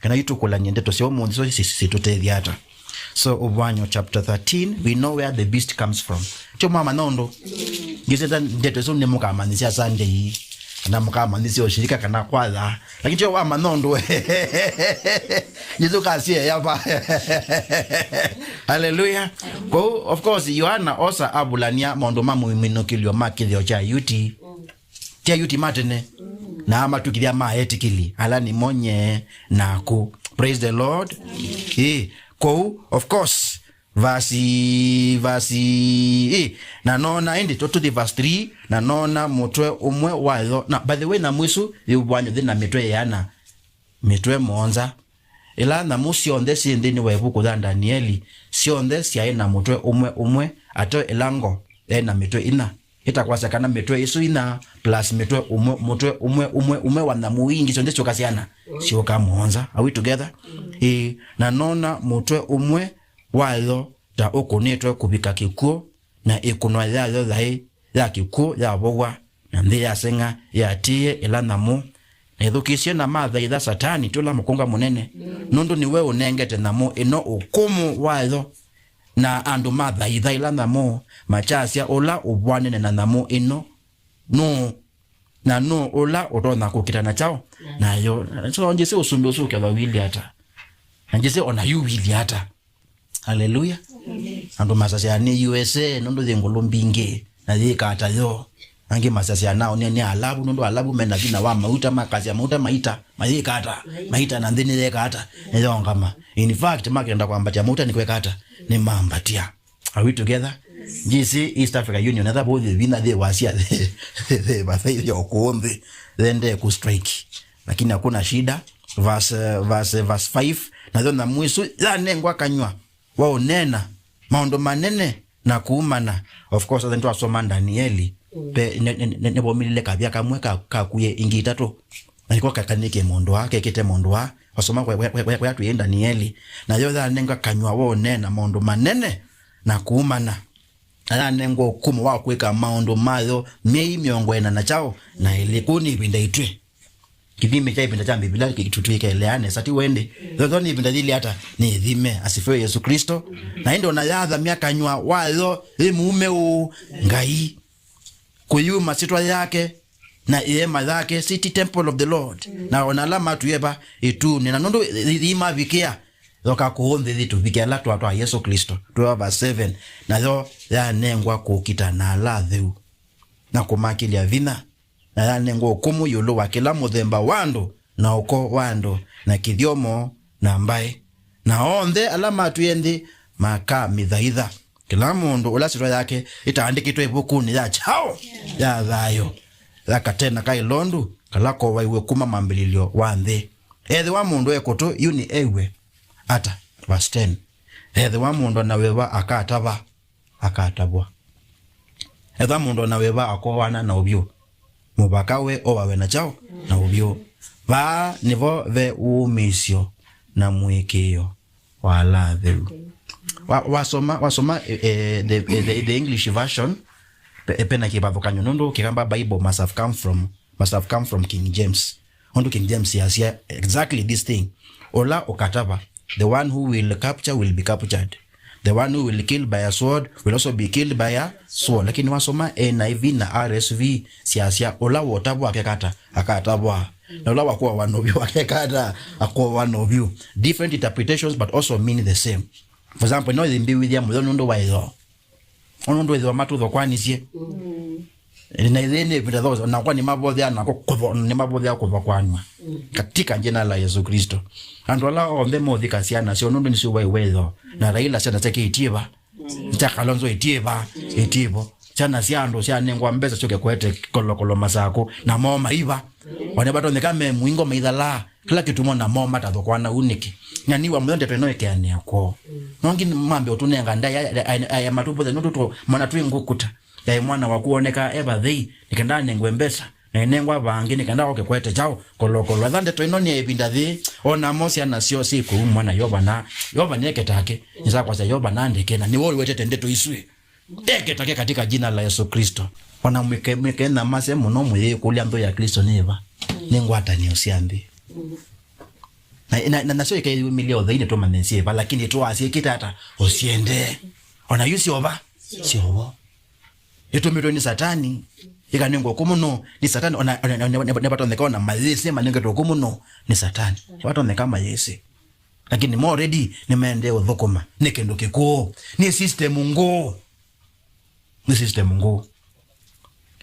kana yitukula nyendeto sio mundi so situtethiata. So Ūvūanyo chapter 13, we know where the beast comes from. Tio mama nondo giseta ndeto so nemukamanisia Sunday na mukamanisia ushirika kana kwatha lakini tio wa manondo Yesu kasie yapa. Hallelujah. Go of course Yohana osa abulania mondo mamu minokilio makithio cha yuti tia yuti matene na ama tukilia maetikili alani monye naku. Praise the Lord. Ko of course verse na nona indi to the verse 3 na nona mutwe umwe wayo na by the way na mwisu Ūvūanyo thina mitwe yana mitwe monza ila na musionde sindi ni webuku tha Danieli sionde sia na mutwe umwe ato elango na mitwe ina itakwasakana mitwe isu ina plus mitwe umwe wana muingi sonde chokasiana sio kama monza. Are we together? Na nona mutwe umwe wayo ta ukunetwe kubika kikuo na ikunwa yayo thai ya kikuo ya bogwa na ndi ya senga ya tie ila namo na ithukisye na mathaitha satani tula mukunga munene nundu ni we unengete namo ino ukumu wayo na andu mathaitha ila namo machasya ula ubwanene na namo ino no ula utona kukitana chao na yo so njise usumbi usuke wawili hata njise ona yu wili hata. Hallelujah. Andu masasya ni USA nundu thingulu mbingi na thikata yo angi masasya nao ni alabu nundu alabu mena vina wa mauta makazi ya mauta maita na ndini thekata nyo ngama in fact makenda kwambatia mauta ni kwekata ni mambatia. Are we together? Jisi East Africa Union na thabo vina the wasia the bathai yo kuombe then they ku strike lakini hakuna shida. Verse 5 na thona mwisu ya nengwa kanywa wao nena maondo manene na kuumana. Of course then twasoma Danieli pe ne bomilile kabya kamwe kakuye ingi tatu alikuwa kakanike mondo wake kete mondo wa wasoma kwa yatu yenda Danieli na yoda nengwa kanywa wao nena maondo manene na kuumana ala nengo kumu wa kuweka maondo mayo mei miongo na chao na ilikuni ibinda itwe kidime cha ibinda cha Biblia kitutuike eleane sati wende thoni ibinda dili hata ni dhime asifiwe Yesu Kristo na ndio na yadha miaka nywa wayo mume ngai kuyuma sitwa yake na yema yake city temple of the Lord na onalama tuyeba itu ni na nondo dhima vikia doka kuhonde dhitu vikia la tuwa Yesu Kristo 12:7 na yo ya nengwa kukita na latheu na kumakili ya vina na ya nengwa kumu yulu wa kila muthemba wando na uko wando na kidiomo na mbae na onde alama tuyendi maka mithaitha kila mundu ula sitwa yake itaandikitwe ibukuni ya chao ya thayo lakatena kai londu kalako waiwe kuma mambililio wanthe ethe wa mundu ekoto yuni ewe ata verse 10 ethe wa mundu na wewa akatabwa ethe mundu na wewa akowana na ubyo mubakawe owawe na chao na ubyo va nivo ve umisio na mwekeo wala theu wasoma the English version pena kibavukanyo nondo kigamba Bible must have come from King James. Ondo King James has here exactly this thing. Ola okataba, the one who will capture will be captured. The one who will kill by a sword will also be killed by a sword. Lakini wasoma NIV na RSV siasia ola wotabu akatabwa. Na ola wakuwa one of you akekata akwa one of you. Different interpretations but also mean the same. For example, no thimbi William nondo waizo. Onondo ezo matu dhokwanisiye na idhene vinadhoza na kwa ni mabodhi ya kuvakwanwa katika jina la Yesu Kristo ando la ombe modhi kasiana si onondo nisi wezo na Raila sana teke itiba Kalonzo itibo sana siando sianengwa mbesa choke kwete kolokolo masako na moma iva wanebato nekame mwingo maidhala kila kitu mona moma tadhokwana uniki nyaniwa mwende twenoe keane yako nongi mambe otunenga ndaya aya matupo nondo to mwana twingukuta ya mwana wakuoneka eba thei nikenda nengwe mbesa na nengwa bangi nikenda oke kwete chao kolokolo thande twinoni ebinda thi ona mosi ana sio siku mwana yoba neketake nisa kwa yoba nandike na ni woli wetete ndeto iswe teketake katika jina la Yesu Kristo ona mweke na mase muno muye kulia ndo ya Kristo neva nengwa hata ni osiambi na sio ikayumilia udhaini tu manensie ba lakini tu asiekita hata usiende ona yusi oba sio yeto mito ni satani ikanengo kumuno ni satani ona ne batoneka ona mazese manenge to kumuno ni satani batoneka mayese lakini mo already ni mende udhokoma nikendo kiko ni system ngo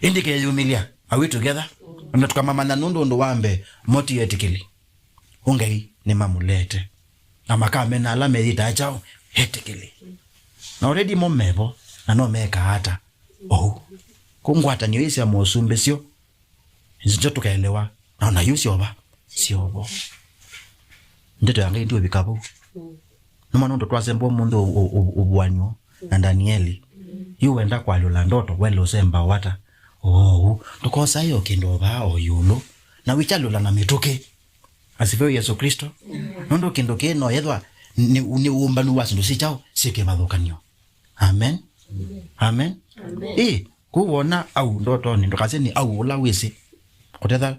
indike yumilia are we together ndo tukamamana ndo wambe motiatically ungai ni mamulete amakame na alame dita chao hetekele na already momebo na no meka hata kungwata ni isi ya mosumbe sio nzicho tukaelewa na yusi oba sio obo ndeto yange ndio bikabu noma ndo twasembo mundu Ūvūanyo na Danieli yuenda kwa lula ndoto welo semba wata tukosa hiyo kindoba oyulo na wichalula na mituke asifio Yesu Kristo ndo kindoke no yedwa ni umbanu wasindu sichao sike madhokanyo amen kuona au ndoto ni ndokaseni au ula wisi kuteza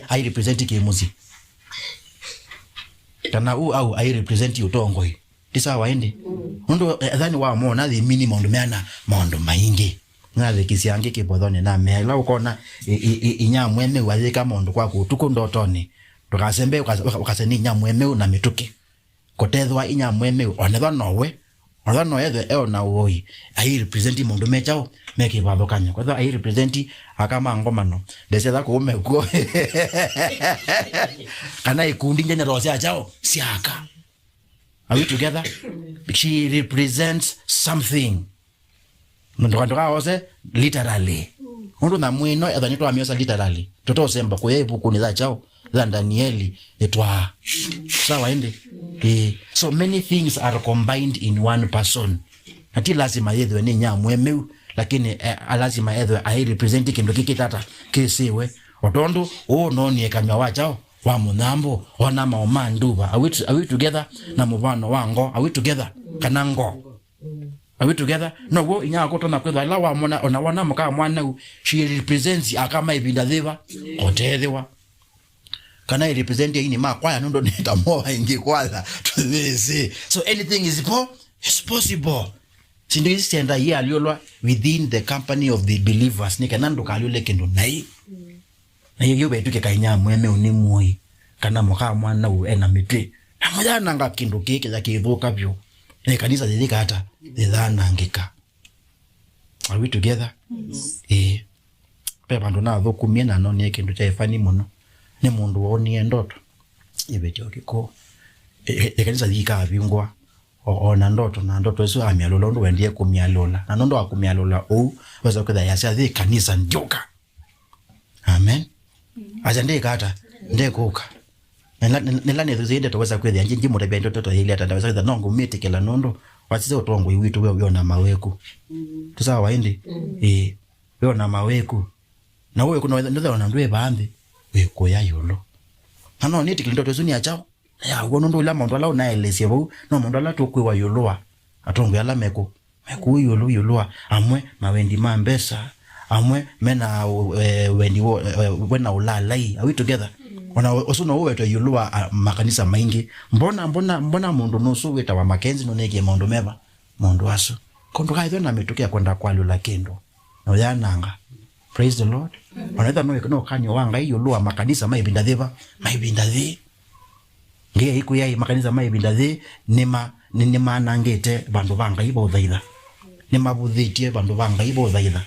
I represent kimuzi kana au I represent utongoi tisa waende ndo adhani wa mona the minimum ndo meana mondo maingi ngale kisiange kibodhone na mela ukona Nyamu eme wazika mondo kwa kutuko ndotoni tukasembe ukaseni Nyamu eme na mituke kotezwa Nyamu eme onedwa nowe Ola no yethe na woi I represent mondo mechao meke badokanya kwa I represent akama ngomano deseza ko meko kana ikundi nyene rose achao siaka are we together she represents something ndo ose literally ndo na mwino edani to amiosa literally toto semba ko yebu ni za chao za Danieli etwa sawa ende so many things are combined in one person ati lazima yedwe ni Nyamu eme lakini lazima yedwe I represent kindo kikitata kisiwe otondo no ni ekamya wachao wa munambo ona maomanduba are we together na mubano wango are we together kanango are we together no go inyako tona kwetha la wa mona ona wana muka mwana she represents akama ibinda theba otethewa kana I represent ini makwaya ndo nita moa ingi kwala to this so anything is possible sindo isenda ye aliolwa within the company of the believers nika nando kalule kendo nai na yo betuke Nyamu eme unimoi kana muka mwana ena mitwe amajana nga kindo keke za kivuka byo ne kanisa zilika hata dhana ngika are we together pe bandu na thokumie na no ne kindo cha ifani muno ni mundu woni ndoto ibetyo kiko kanisa zika bingwa ona ndoto eso amialola ndo wendie kumialola na ndo akumialola waza kwenda yasa the kanisa njoka amen ajande kata ndekuka nilane zinde toweza kwenda njinji mutebe ndoto ile ataweza kwenda nongo metikela nondo wasize utongo iwitu wewe na maweku tusawa waende wewe na maweku na wewe kuna ndio na ndwe baambe weko ya yolo hano niti kilindoto zuni achao ya wono ndo la mondo la na elesia bo no mondo la to kwewa yoloa atongo ya la meko yoloa amwe mawendi mambesa amwe mena wendi wena ulalai are we together ona osuna wewe to yoloa makanisa maingi mbona mondo no so weta wa makenzi no neke mondo meba mondo aso kondo kaidho na metokea kwenda kwalo la kendo no yananga praise the Lord wanaita no kanyo wanga hiyo lua makanisa maibinda dheva maibinda dhi ngia hiku yai makanisa maibinda dhi nima nangete bandu banga ibo dhaida nima budhitie bandu banga ibo dhaida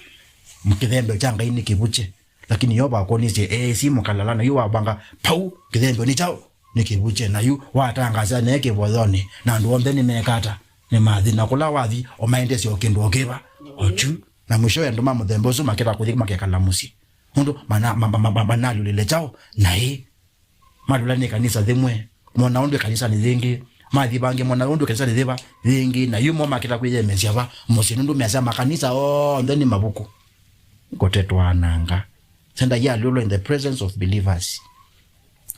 mkithembe changa ini kibuche lakini yoba akonise si mukalalana yu wabanga pau kithembe ni chao ni kibuche na yu watangaza neke bodhoni na nduombe ni mekata ni madhi na kula wadhi o maende si okendo okeba ochu na mwisho ya ndoma mudhembozo maketa kuthika makekala musi ndo mana lule chao na madula ni kanisa dhimwe mwana ondo kanisa ni dhingi madhi bange mwana ondo kanisa ni dhiva dhingi na yumo maketa kuye meziava musi ndo meazia makanisa ndeni mabuku kotetwa ananga senda ya lolo in the presence of believers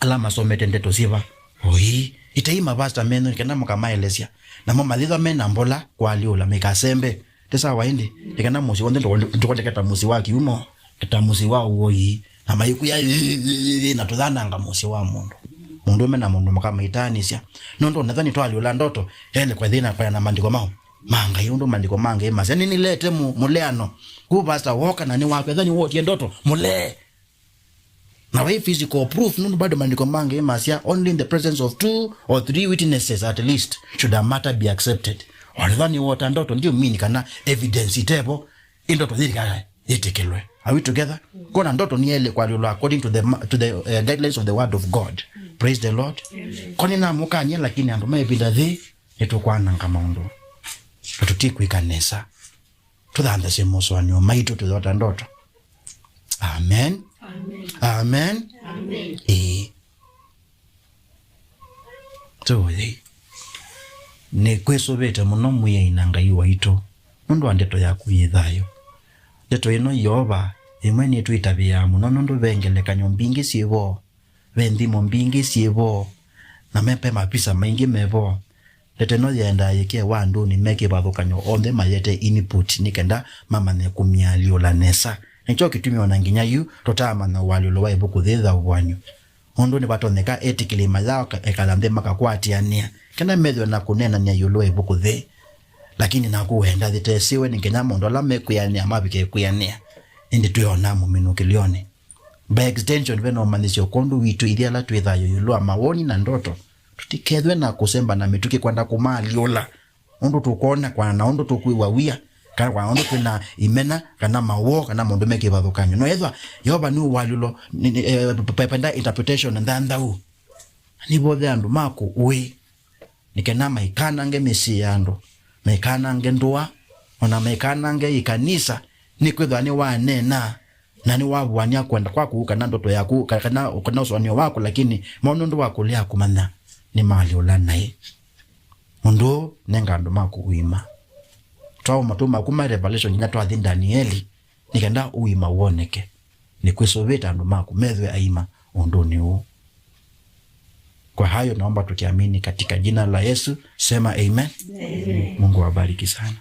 alama somete ndeto siva itaima basta meno nikana mkama elesia na mama lidha mena mbola kwa aliola mekasembe tesa waindi nikana musi wonde ndo keta musi waki umo keta musi wa uoi na mayiku ya na tudhana anga musi wa mundu mundu mena mundu makamaitanisia nondo nadhani twaliola ndoto hele kwa dhina kwa na mandiko mao manga yondo mandiko manga emasa nini lete muleano ku pastor woka na ni wako dhani wote ndoto mule na we physical proof nundu bado mandiko manga emasa only in the presence of 2 or 3 witnesses at least should a matter be accepted wanadhani wote ndoto ndio mimi kana evidence itepo ndoto dhika itekelwe. Are we together? Kona ndoto ni ele kwa lilo according to the guidelines of the word of God. Praise the Lord. Koni na mukanye lakini ando mebinda thi etukwana kama ndo tutikwe kanisa tudanda semuswanyo maito tudota ndoto. Amen. Amen. Amen. Ne kwesobeta muno muye inanga yiwaito ndo andeto yakuyithayo leto ino yoba imwe ni twitabia muno ndo bengeleka nyombingi sibo bendimo mbingi sibo na mepe mapisa maingi mevo lete no yenda yeke wandu ni meke bavukanyo onde mayete input nikenda mama ne kumyalio la nesa nicho kitumi wananginya yu totama na walio wa ibuku thitha Ūvūanyo ondo ni batoneka etikili mazao ekalande makakwatiania kana medho na kunena nya yulo ibuku the lakini nakuenda thitesiwe ningenya mondo la mekuyania mabike kuyania indi tuyona muminu kilione by extension veno manisho kondu witu idhiala twithayo yulo amawoni na ndoto tutikethwe na kusemba na mituki kwenda kumaliola ondo tukona kwa na ondo tukuiwawia kana kwa ondo tuna imena kana mawo kana mondo meke bathukanyo no ethwa yoba ni walilo pependa interpretation and then thau ni bothe andu mako we nikena maikana nge mesi ando maikana nge ndua ona maikana nge ikanisa ni kwethwa ni wanena na ni Ūvūanyo kwenda kwaku kana ndoto yaku kana uswanyo wako lakini maono ndo wako lia kumanya ni mali ulanae ndo nenga ndo mako uima twa matuma kuma revelation nyatwa thi Danieli nikenda uima uoneke ni kwisoveta ndo mako methwe aima ndo ni u. Kwa hayo naomba tukiamini katika jina la Yesu sema amen. Amen. Mungu awabariki sana.